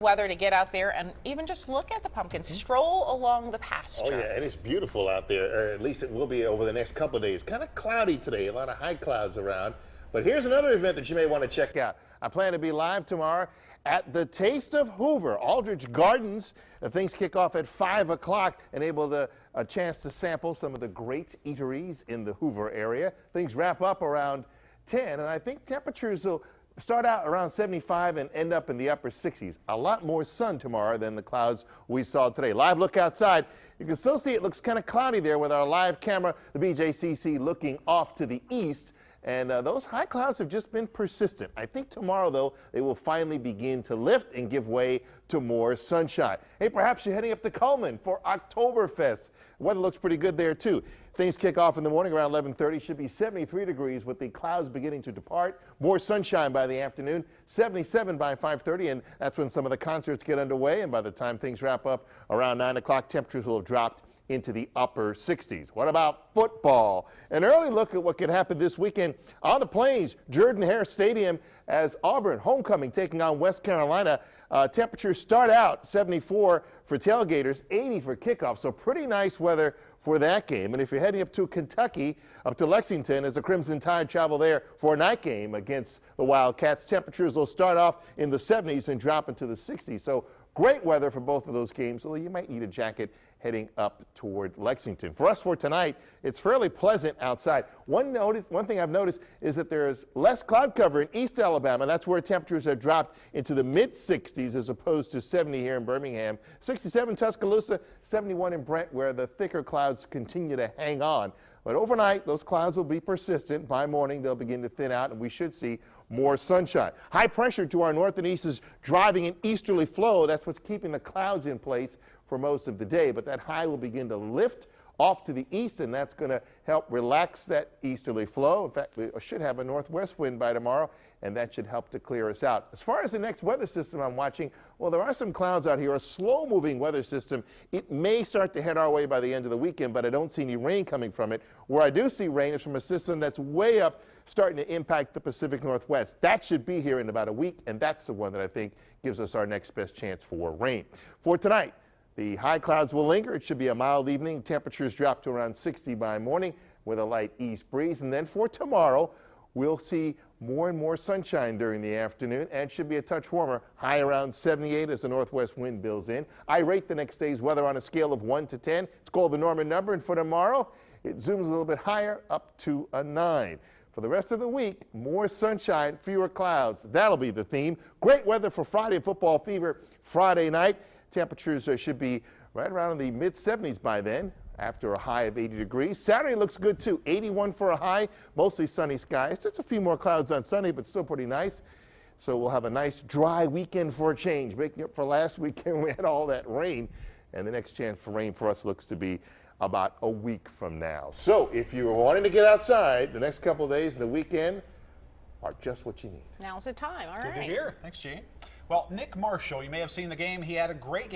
weather to get out there and even just look at the pumpkins, stroll along the pasture. Oh, yeah, and it's beautiful out there, or at least it will be over the next couple of days. Kind of cloudy today, a lot of high clouds around. But here's another event that you may want to check out. I plan to be live tomorrow at the Taste of Hoover, Aldrich Gardens. Things kick off at 5 o'clock, enable a chance to sample some of the great eateries in the Hoover area. Things wrap up around 10, and I think temperatures will start out around 75 and end up in the upper 60s. A lot more sun tomorrow than the clouds we saw today. Live look outside. You can still see it looks kind of cloudy there with our live camera, the BJCC looking off to the east. And those high clouds have just been persistent. I think tomorrow, though, they will finally begin to lift and give way to more sunshine. Hey, perhaps you're heading up to Coleman for Oktoberfest. Weather looks pretty good there, too. Things kick off in the morning around 11:30. Should be 73 degrees with the clouds beginning to depart. More sunshine by the afternoon. 77 by 5:30, and that's when some of the concerts get underway. And by the time things wrap up around 9 o'clock, temperatures will have dropped into the upper 60s. What about football? An early look at what could happen this weekend on the Plains, Jordan-Hare Stadium, as Auburn homecoming taking on West Carolina. Temperatures start out 74 for tailgaters, 80 for kickoff, so pretty nice weather for that game. And if you're heading up to Kentucky, up to Lexington, as the Crimson Tide travel there for a night game against the Wildcats, temperatures will start off in the 70s and drop into the 60s. So great weather for both of those games, although you might need a jacket heading up toward Lexington. For us for tonight, it's fairly pleasant outside. One thing I've noticed is that there's less cloud cover in East Alabama. That's where temperatures have dropped into the mid-60s as opposed to 70 here in Birmingham. 67 Tuscaloosa, 71 in Brent, where the thicker clouds continue to hang on. But overnight, those clouds will be persistent. By morning, they'll begin to thin out, and we should see more sunshine. High pressure to our north and east is driving an easterly flow. That's what's keeping the clouds in place for most of the day. But that high will begin to lift off to the east, and that's going to help relax that easterly flow. In fact, we should have a northwest wind by tomorrow, and that should help to clear us out. As far as the next weather system I'm watching, well, there are some clouds out here, a slow-moving weather system. It may start to head our way by the end of the weekend, but I don't see any rain coming from it. Where I do see rain is from a system that's way up, starting to impact the Pacific Northwest. That should be here in about a week, and that's the one that I think gives us our next best chance for rain. For tonight, the high clouds will linger. It should be a mild evening. Temperatures drop to around 60 by morning with a light east breeze. And then for tomorrow, we'll see more and more sunshine during the afternoon, and should be a touch warmer, high around 78 as the northwest wind builds in. I rate the next day's weather on a scale of 1 to 10. It's called the Norman number, and for tomorrow, it zooms a little bit higher, up to a 9. For the rest of the week, more sunshine, fewer clouds. That'll be the theme. Great weather for Friday football fever Friday night. Temperatures should be right around in the mid-70s by then, after a high of 80 degrees. Saturday looks good, too. 81 for a high, mostly sunny skies. Just a few more clouds on Sunday, but still pretty nice. So we'll have a nice dry weekend for a change, making up for last weekend we had all that rain. And the next chance for rain for us looks to be about a week from now. So if you're wanting to get outside, the next couple of days and the weekend are just what you need. Now's the time. All right. Good to hear. Thanks, Gene. Well, Nick Marshall, you may have seen the game. He had a great game.